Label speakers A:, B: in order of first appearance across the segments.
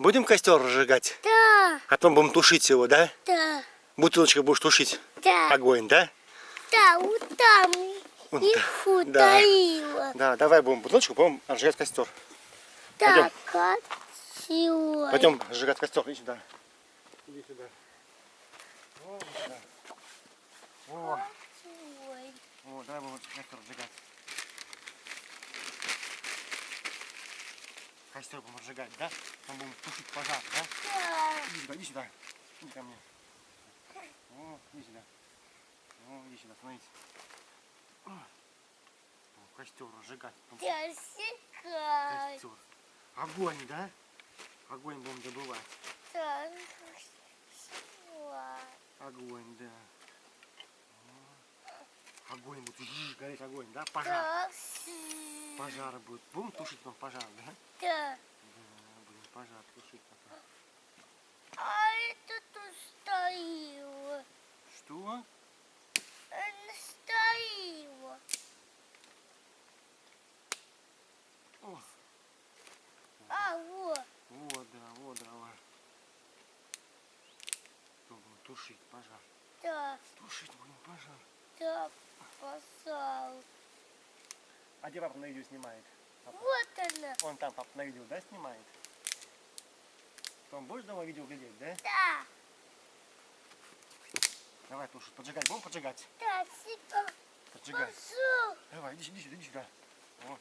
A: Будем костер разжигать?
B: Да.
A: А потом будем тушить его, да?
B: Да.
A: Бутылочкой будешь тушить?
B: Да.
A: Огонь, да?
B: Да, вот там
A: Вот
B: их утаила.
A: Да, давай будем бутылочку, будем разжигать костер.
B: Так, красиво.
A: Пойдем разжигать костер. Иди сюда. Иди сюда. Вот сюда. О, давай будем костер разжигать. Костер будем разжигать, да? Потом будем тушить пожар, да?
B: Да.
A: Иди сюда. Иди ко мне. О, иди сюда. О, иди сюда, смотрите. Костер разжигать. Костер. Огонь, да? Огонь будем добывать.
B: Да.
A: Огонь, да. Огонь будет гореть, огонь, да? Пожар. Пожар будет. Будем тушить потом пожар, да?
B: Да.
A: Да, будем пожар тушить потом.
B: А это тут стоило.
A: Что?
B: Она стоила.
A: О.
B: А, вот.
A: Вот, да, вот дрова. Что будем тушить пожар?
B: Да.
A: Тушить будем пожар.
B: Да, пожалуйста.
A: А где папа на видео снимает? Папа?
B: Вот она.
A: Он там папа на видео, да, снимает? Потом будешь дома видео глядеть, да?
B: Да.
A: Давай тушить. Поджигать. Будем поджигать?
B: Да, сюда.
A: Поджигать.
B: Пошел.
A: Давай, иди сюда, иди сюда. Вот.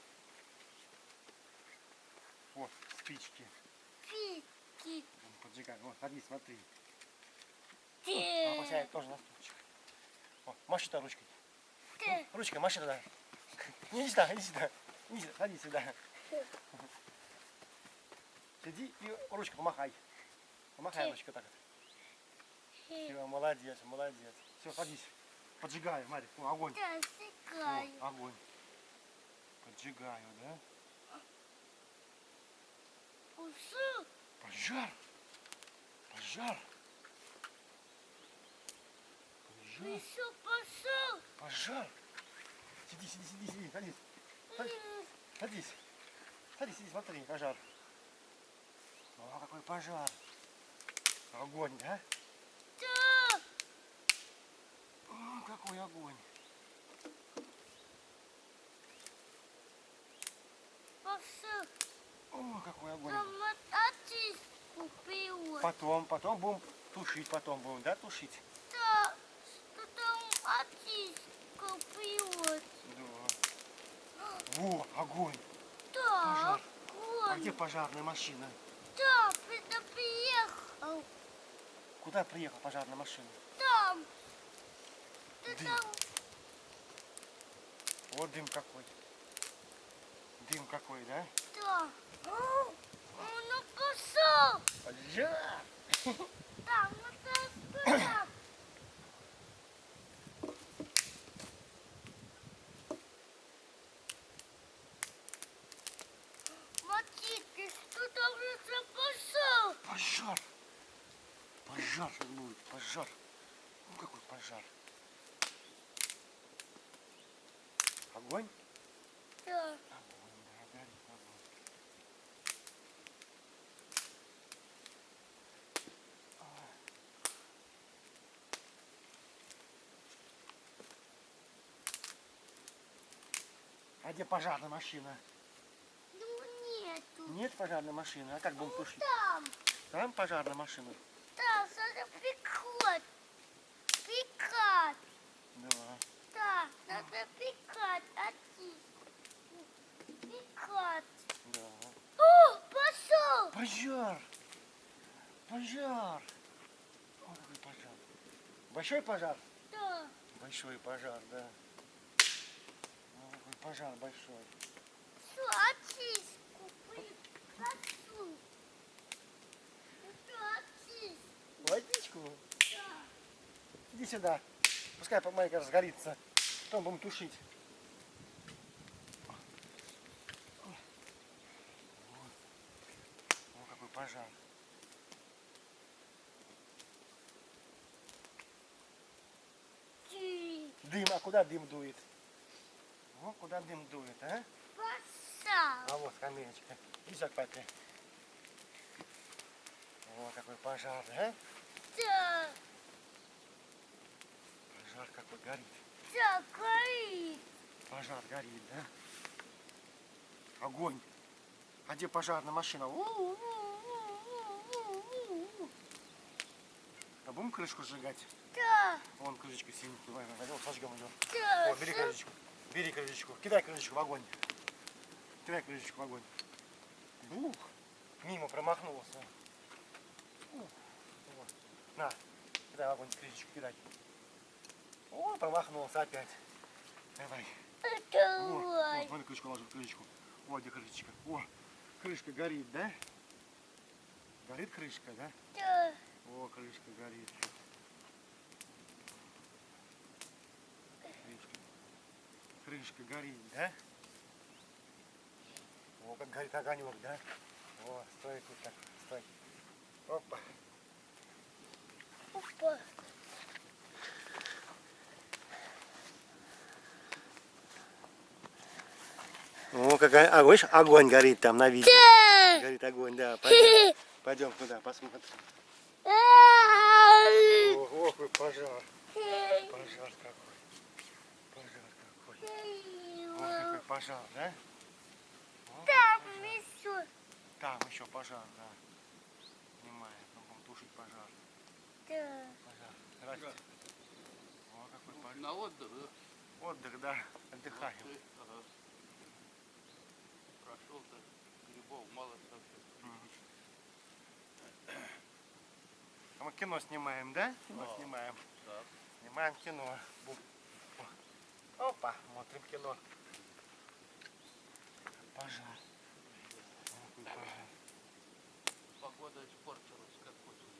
A: Вот, спички.
B: Пики.
A: Будем поджигать. Вот, ходи, смотри.
B: Ты.
A: Папа сядет тоже на стульчик. Вот, маши туда ручкой.
B: Ты.
A: Ручкой маши туда. Иди сюда, иди сюда. Иди сюда, ходи сюда. Сиди и ручкой помахай. Помахай ручкой так вот. Все, молодец, молодец. Все, садись. Поджигаю, Марик. О, огонь.
B: Да, сыграю.
A: О, огонь. Поджигаю, да?
B: Пошел.
A: Пожар. Пожар. Пожар.
B: Еще пошел.
A: Пожар. Сиди, сиди, сиди, сиди. Садись. Садись. Садись, сиди, смотри, пожар. О, какой пожар. Огонь, да?
B: Да.
A: О, какой огонь.
B: Пошел.
A: О, какой огонь.
B: Там мотоцикл купила.
A: Потом будем тушить, потом будем, да, тушить?
B: Да. Что там мотоцикл купила.
A: Да. Во, огонь.
B: Да.
A: Пожар. А
B: Огонь.
A: где пожарная машина?
B: Да, это приехал.
A: Куда приехала пожарная машина?
B: Там. Ты
A: Дым.
B: там.
A: Вот дым какой. Дым какой, да?
B: Да. Ну пошел.
A: Пожар.
B: Там, ну там. Смотрите, что там уже пошел.
A: Пожар. Пожар будет, пожар. Ну какой пожар. Огонь?
B: Да.
A: Огонь, да, горит огонь. А где пожарная машина?
B: Ну нету.
A: Нет пожарной машины, а как будем тушить?
B: Там.
A: Там пожарная машина?
B: Да, надо пикать. Пикать.
A: Да.
B: Да, надо пикать. Пикать.
A: Да.
B: О, пошел.
A: Пожар! Пожар! О, какой пожар. Большой пожар?
B: Да.
A: Большой пожар, да. О, какой пожар большой.
B: Сладчишку прикажу. Сладчишку.
A: Водичку?
B: Да.
A: Иди сюда. Пускай маленько разгорится. Потом будем тушить. О, какой пожар. Дым, а куда дым дует? О, куда дым дует, а?
B: Пошел.
A: А вот скамеечка. Иди сюда к папе. О, какой пожар, да?
B: Да.
A: Пожар какой горит.
B: Да, горит.
A: Пожар горит, да? Огонь. А где пожарная машина? А будем крышку сжигать?
B: Да.
A: Вон крышечка синенькая. Пойдем сожгем ее.
B: Да.
A: О, бери крышечку. Бери крышечку. Кидай крышечку в огонь. Кидай крышечку в огонь. Бух. Мимо промахнулся. Вот. На. Кидай в огонь крышечку. Кидай. О, промахнулся опять. Давай.
B: Давай.
A: Вот, крышку ложу, крышечку. Вот где крышечка. О, крышка горит, да? Горит крышка, да?
B: Да.
A: О, крышка горит. Крышка горит, да? О, как горит огонек, да? О, стой тут так, стой. Опа.
B: Опа.
A: О, какой огонь, огонь горит там на видео.
B: Да.
A: Горит огонь, да. Пойдем, пойдем туда, посмотрим. О, какой пожар. Пожар какой. Пожар какой. О, какой пожар, да? О,
B: Там
A: пожар.
B: еще.
A: Там еще пожар, да. Снимаем, будем тушить пожар.
B: Да.
A: Пожар. Здрасте. О, какой пожар.
C: На отдых, да?
A: Отдых, да. Отдыхаем.
C: Ага. Прошел-то, грибов мало совсем.
A: А мы кино снимаем, да? Кино
C: Да.
A: снимаем.
C: Так.
A: Снимаем кино. Опа, смотрим кино. Пожар. Какой пожар.
C: Погода испортилась, как очень.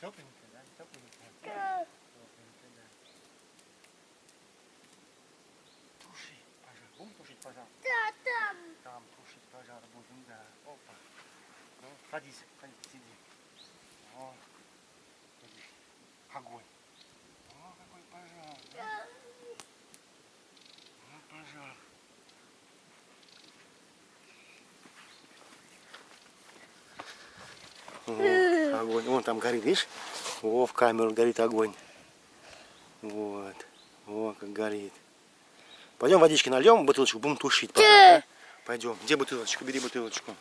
A: Тепленькая, да? Тепленькая.
B: Да.
A: Тепленькая, да. Туши пожар. Будем тушить пожар?
B: Да, там.
A: Там тушить пожар будем, да. Опа. Ну, садись, садись, сиди. О, сиди. Огонь. О, какой пожар. Да?
B: Да.
A: Ну, пожар. О, огонь. Вон там горит, видишь? О, в камеру горит огонь. Вот. О, как горит. Пойдем водички нальем, бутылочку, будем тушить пожар, да? Пойдем. Где бутылочка? Бери бутылочку.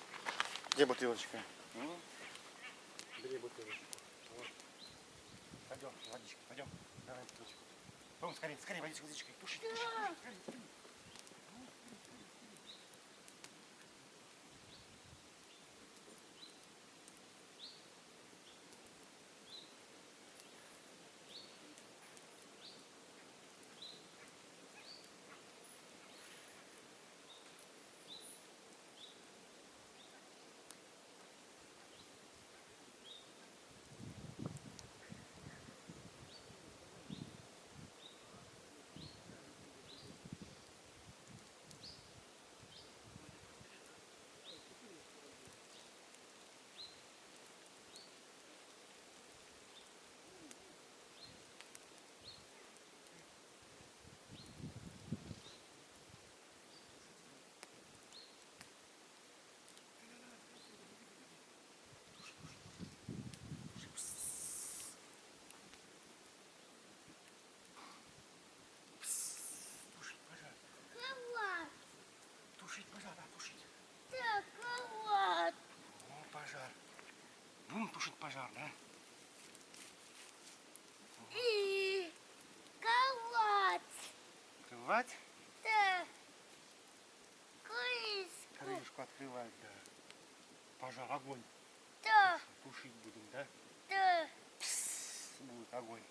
A: Где бутылочка? Бери бутылочку. Вот. Пойдем, водичка, пойдем. Давай бутылочку. Пойдем, скорее, скорее, водичка, водичка. Тушить, тушить, тушить, скорее, скорее. Тушить пожар.
B: Кровать.
A: Тушить пожар, да, тушить.
B: Да, кровать.
A: О, пожар. Будем тушить пожар, да?
B: И кровать.
A: Открывать.
B: Да. Крышку.
A: Крышку открывать, да. Пожар, огонь.
B: Да.
A: Тушить будем, да?
B: Да.
A: Будет огонь.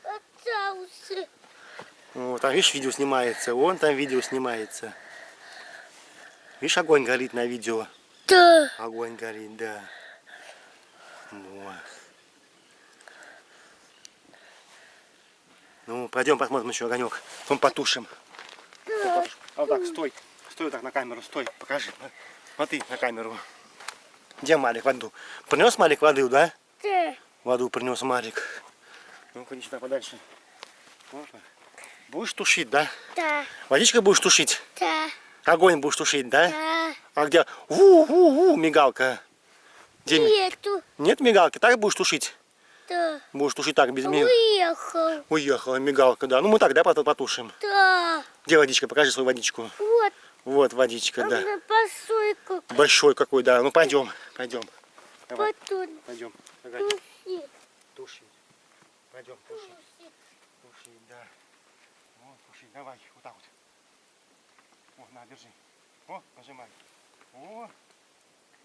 B: Остался.
A: Вот, там, видишь, видео снимается. Вон там видео снимается. Видишь, огонь горит на видео.
B: Да.
A: Огонь горит, да. Вот. Ну, пойдем посмотрим еще огонек. Потом потушим.
B: Да.
A: А вот так, стой. Стой вот так на камеру, стой. Покажи. Смотри на камеру. Где Малик воду? Принес Малик воду, да?
B: Да.
A: Воду принес Малик. Ну-ка, иди сюда подальше. Опа. Будешь тушить, да?
B: Да.
A: Водичкой будешь тушить?
B: Да.
A: Огонь будешь тушить, да?
B: Да.
A: А где? У мигалка. Где
B: Нету.
A: Нет мигалки, так будешь тушить?
B: Да.
A: Будешь тушить так, без мигалки.
B: Уехал.
A: Уехала мигалка, да. Ну мы так, да, потушим.
B: Да.
A: Где водичка? Покажи свою водичку.
B: Вот.
A: Вот водичка, да.
B: На посылку.
A: Большой какой, да. Ну пойдем, пойдем. Давай,
B: Потом.
A: пойдем. Давай.
B: Туши.
A: Тушить. Пойдем тушить. Тушить, да. Вот, тушить. Давай, вот так вот. О, на, держи. О, нажимай. О,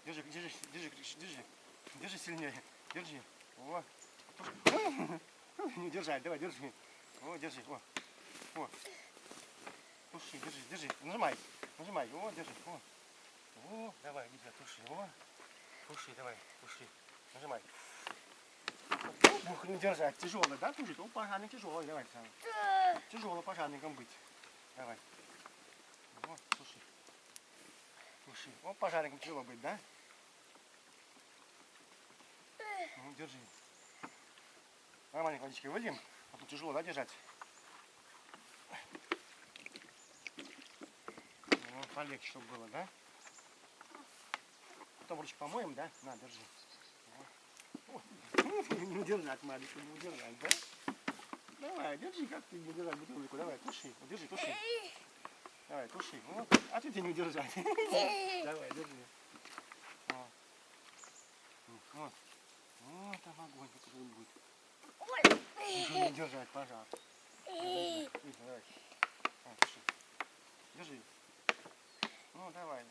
A: держи, держи, держи, держи. Держи сильнее. Держи. О. Не держать, давай, держи. О, держи. О. О. Туши, держи, держи. Нажимай. Нажимай. О, держи. О. О, давай, иди, туши. О. Туши, давай, туши. Нажимай. Ух, не держать. Тяжело, да, тушить? О, пожарник тяжелый. Давай, Сам.
B: Да.
A: Тяжело пожарником быть. Давай. О, туши. Туши. О, пожарником тяжело быть, да? Ну, держи. Нормально водичкой выльем. А тут тяжело, да, держать? Ну, полегче, чтобы было, да? Потом ручку помоем, да? На, держи. О. Не удержать, маленькую, не удержать, да? Давай, держи, как ты не удержать бутылку. Давай, туши. Вот, держи, туши. Давай, туши. Вот. А ты не удержать. Давай, держи. Вот. Вот. Вот там огонь, который будет. Уже не держать пожар. Давай. А, туши. Держи. Ну, давай.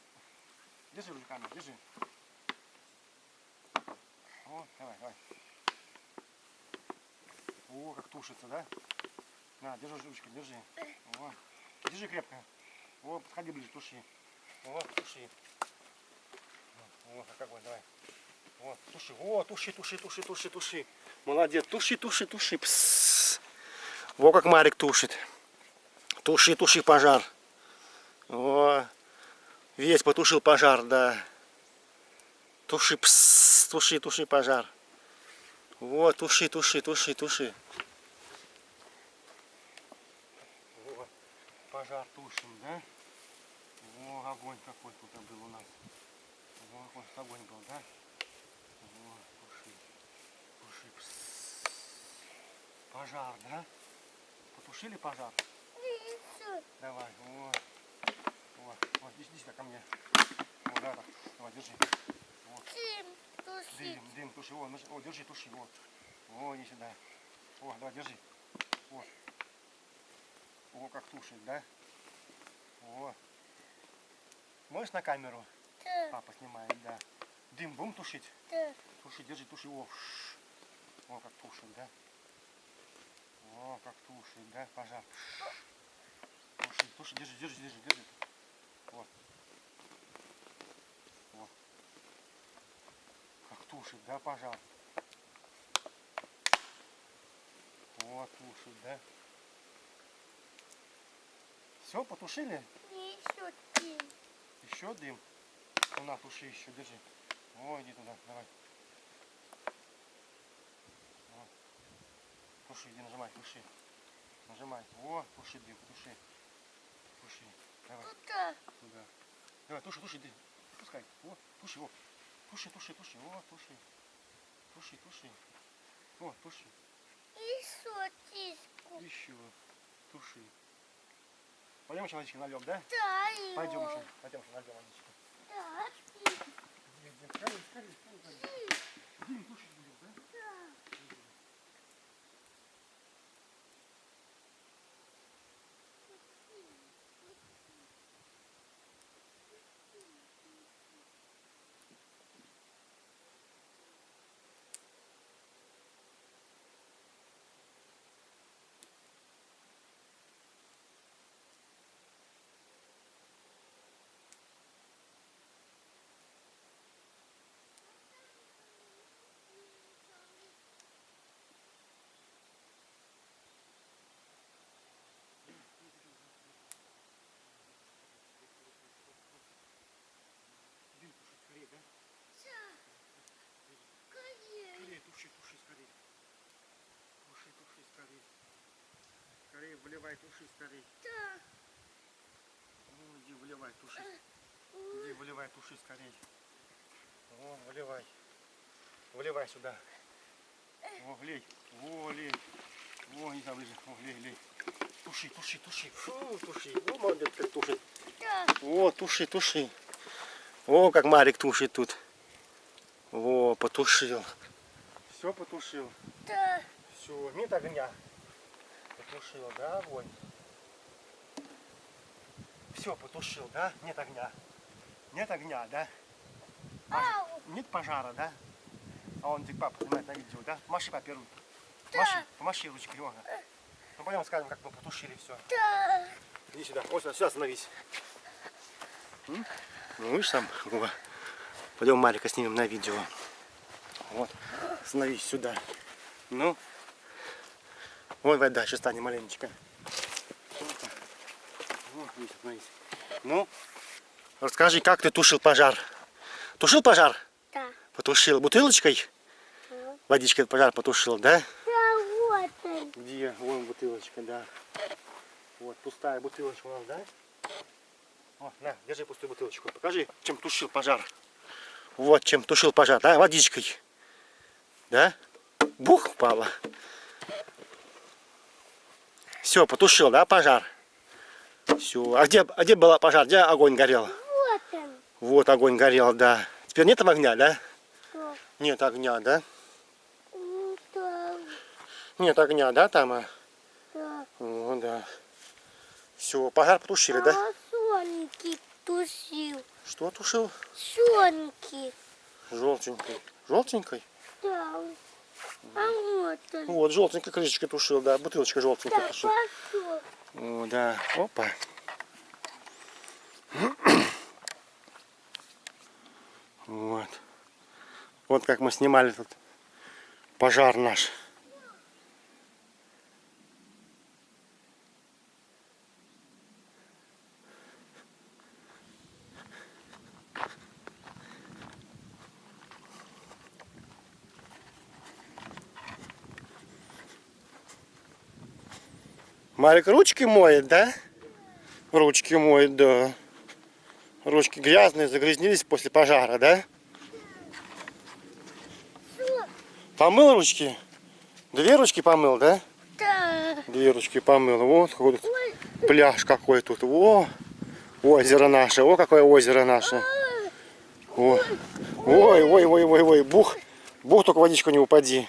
A: Держи руками, держи. Вот, давай, давай. О, как тушится, да? На, держи ручкой, держи. О. Держи крепко. О, подходи ближе, туши. О, туши. О, как огонь, давай. О, туши. О, туши, туши, туши, туши, туши. Молодец. Туши, туши, туши. Пс. Во как Марик тушит. Туши, туши пожар. О, весь потушил пожар, да. Туши, пс, туши, туши пожар. Вот, туши, туши, туши, туши. Вот, пожар тушим, да? О, огонь какой тут был у нас. О, вот огонь был, да? О, туши, туши, пс. Пожар, да? Потушили пожар? Давай, вот. Вот, вот, иди сюда ко мне. Вот, давай, так. Давай, держи. Вот. Дым, туши. О, держи, туши. Вот. О, иди сюда. О, давай, держи. Вот. О, как тушит, да? О. Можешь на камеру?
B: Да.
A: Папа снимает, да. Дым будем тушить?
B: Да.
A: Туши, держи, туши. О, о, как тушит, да? О, как тушит, да? Пожар. Туши, туши, держи, держи, держи, держи. Вот. Вот. Как тушит, да, пожар? Вот, тушит, да? Все, потушили?
B: Еще дым.
A: Еще дым? Ну на, туши еще, держи. О, иди туда, давай. Вот. Туши, иди, нажимай, туши. Нажимай. О, туши дым, туши. Туши. Давай.
B: Куда?
A: Туда. Давай, туши, туши, дым. Пускай. О, туши, о. Туши, туши, туши. О, туши. Туши, туши. О, туши.
B: Еще тиску.
A: Еще. Туши. Пойдем еще водички нальем, да?
B: Да,
A: Пойдем
B: его.
A: еще. Пойдем еще нальем водички.
B: Да.
A: Скорее, скорее, скорее. Дым тушить будем, да?
B: Да.
A: Давай, туши скорей.
B: Да.
A: Ну, иди, выливай, туши. Иди, выливай, туши скорей. Вон, выливай. Выливай сюда. О, лей. О, лей. О, не там ближе. О, лей, лей. Туши, туши, туши. Фу, туши. О, молодец, как тушит.
B: Да.
A: О, туши, туши. О, как Марик тушит тут. О, потушил. Все потушил.
B: Да.
A: Все, нет огня. Потушил, да, огонь? Все, потушил, да? Нет огня. Нет огня, да?
B: Ау.
A: Нет пожара, да? А он тебе папа снимает на видео, да? Маши папе руку.
B: Да.
A: Маши, помаши ручкой, Ивана. Ну пойдем скажем, как мы потушили все.
B: Да.
A: Иди сюда, вот сюда, сюда остановись. Ну видишь сам. О. Пойдем Марика снимем на видео. Вот, остановись сюда. Ну. Вон вода, сейчас станет маленечко. Вот, здесь остановись. Ну, расскажи, как ты тушил пожар? Тушил пожар?
B: Да.
A: Потушил бутылочкой? Водичкой пожар потушил, да?
B: Да, вот он.
A: Где? Вон бутылочка, да. Вот, пустая бутылочка у нас, да? Вот, на, держи пустую бутылочку. Покажи, чем тушил пожар. Вот, чем тушил пожар, да? Водичкой. Да? Бух, упала. Все, потушил, да, пожар? Все. А где был пожар? Где огонь горел?
B: Вот он.
A: Вот огонь горел, да. Теперь нет огня, да?
B: Да.
A: Нет огня, да?
B: Да.
A: Нет огня, да, там? А?
B: Да.
A: Ну, да. Все, пожар потушили, да?
B: А соньки тушил.
A: Что тушил?
B: Соньки.
A: Желтенькой. Желтенькой?
B: Да. А вот он.
A: Вот, желтенькой крышечкой тушил, да. Бутылочка желтенькая
B: Да,
A: тушил.
B: пошел.
A: О, да. Опа. Вот. Вот как мы снимали тут пожар наш. Марик ручки моет, да? Ручки моет, да. Ручки грязные, загрязнились после пожара, да? Помыл ручки? Две ручки помыл, да?
B: Да.
A: Две ручки помыл. Вот какой тут
B: Ой.
A: пляж какой тут. О, озеро наше. О, какое озеро наше. О. Ой, ой, ой, ой, ой. Бух. Бух, только водичку не упади.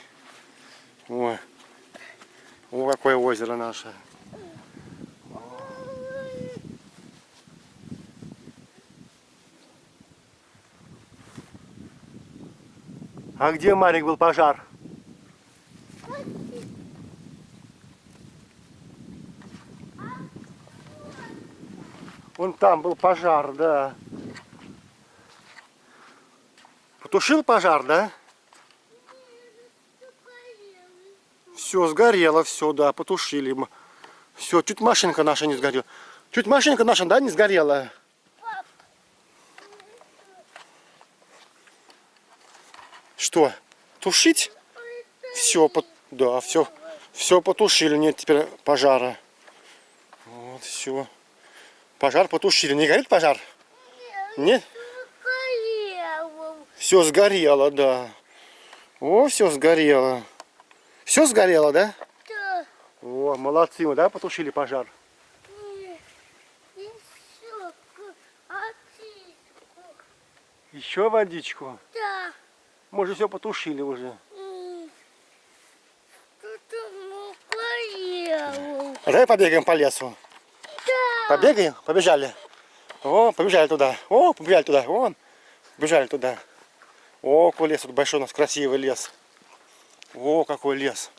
A: Ой. О, какое озеро наше. А где, Марик, был пожар? Вон там был пожар, да. Потушил пожар, да? Все, сгорело, все, да, потушили. Все, чуть машинка наша не сгорела. Чуть машинка наша, да, не сгорела. Что? Тушить? Все, да, все потушили, нет теперь пожара. Вот, все. Пожар потушили. Не горит пожар? Нет? Все сгорело, да. О, все сгорело. Все сгорело, да?
B: Да.
A: О, молодцы, мы, да, потушили пожар. Еще водичку.
B: Да.
A: Мы же все потушили уже.
B: Что-то горело.
A: А давай побегаем по лесу.
B: Да.
A: Побегаем? Побежали. О, побежали туда. О, побежали туда. Вон. Побежали туда. О, какой лес тут большой у нас, красивый лес. О, какой лес.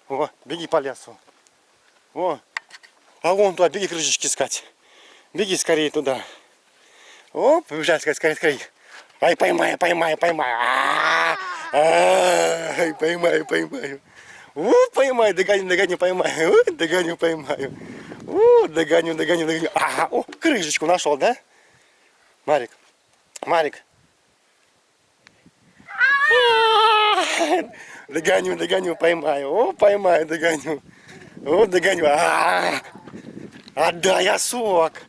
A: О, беги по лесу. О, а вон туда, беги крышечки искать. Беги скорее туда. О, побежали, скорее, скорее. Ай, поймаю, поймаю, поймаю. Ай, поймаю, поймаю. О, поймаю, догоню, догоню, поймаю. О, догоню, поймаю. О, догоню, догоню, догоню. Ага, о, крышечку нашел, да? Марик, Марик. Догоню, догоню, поймаю. О, поймаю, догоню. Вот догоню. Отдай осок.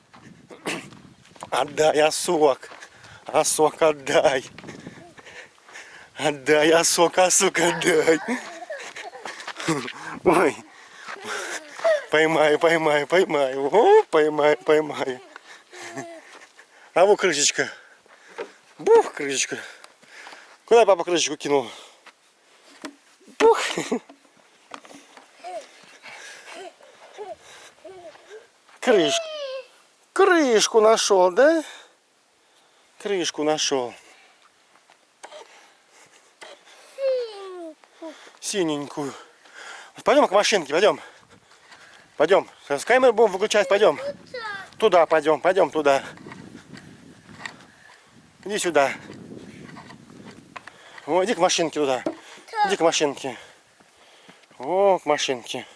A: Отдай осок. Осок отдай. Отдай осок, осок отдай. Ой. Поймаю, поймаю, поймаю. О, поймаю, поймаю. А вот крышечка. Бух, крышечка. Куда папа крышечку кинул? Бух. Крышку. Крышку нашел, да? Крышку нашел. Синенькую. Пойдем к машинке, пойдем. Пойдем. С камеры будем выключать, пойдем. Туда пойдем, пойдем туда. Иди сюда. О, иди к машинке туда. Иди к машинке. О, к машинке.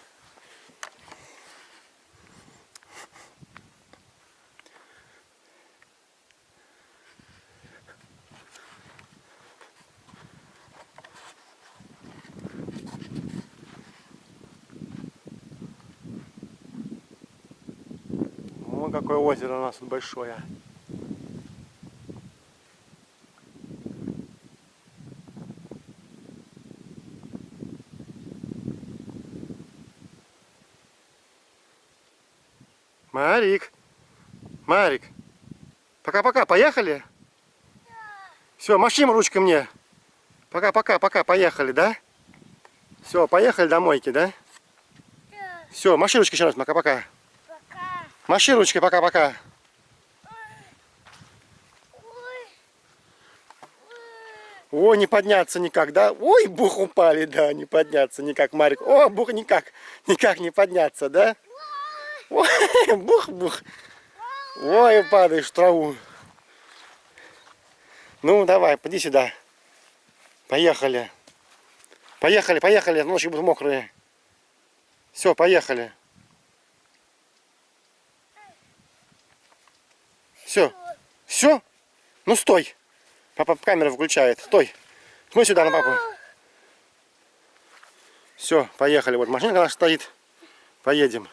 A: О, какое озеро у нас тут большое. Марик, Марик, пока-пока, поехали? Все, машем ручкой мне. Пока-пока, пока, поехали, да? Все, поехали домойки, да? Все, маши ручкой еще раз, пока-пока.
B: Пока.
A: Маши ручкой, пока-пока. Ой, не подняться никак, да? Ой, бух, упали, да, не подняться никак, Марик. О, бух, никак, никак не подняться, да? Ой, бух, бух. Ой, падаешь в траву. Ну, давай, поди сюда. Поехали. Поехали, поехали, ночи будут мокрые. Все, поехали. Все. Все? Ну, стой. Папа камеру выключает. Стой. Смотри сюда на папу. Все, поехали. Вот машинка наша стоит. Поедем.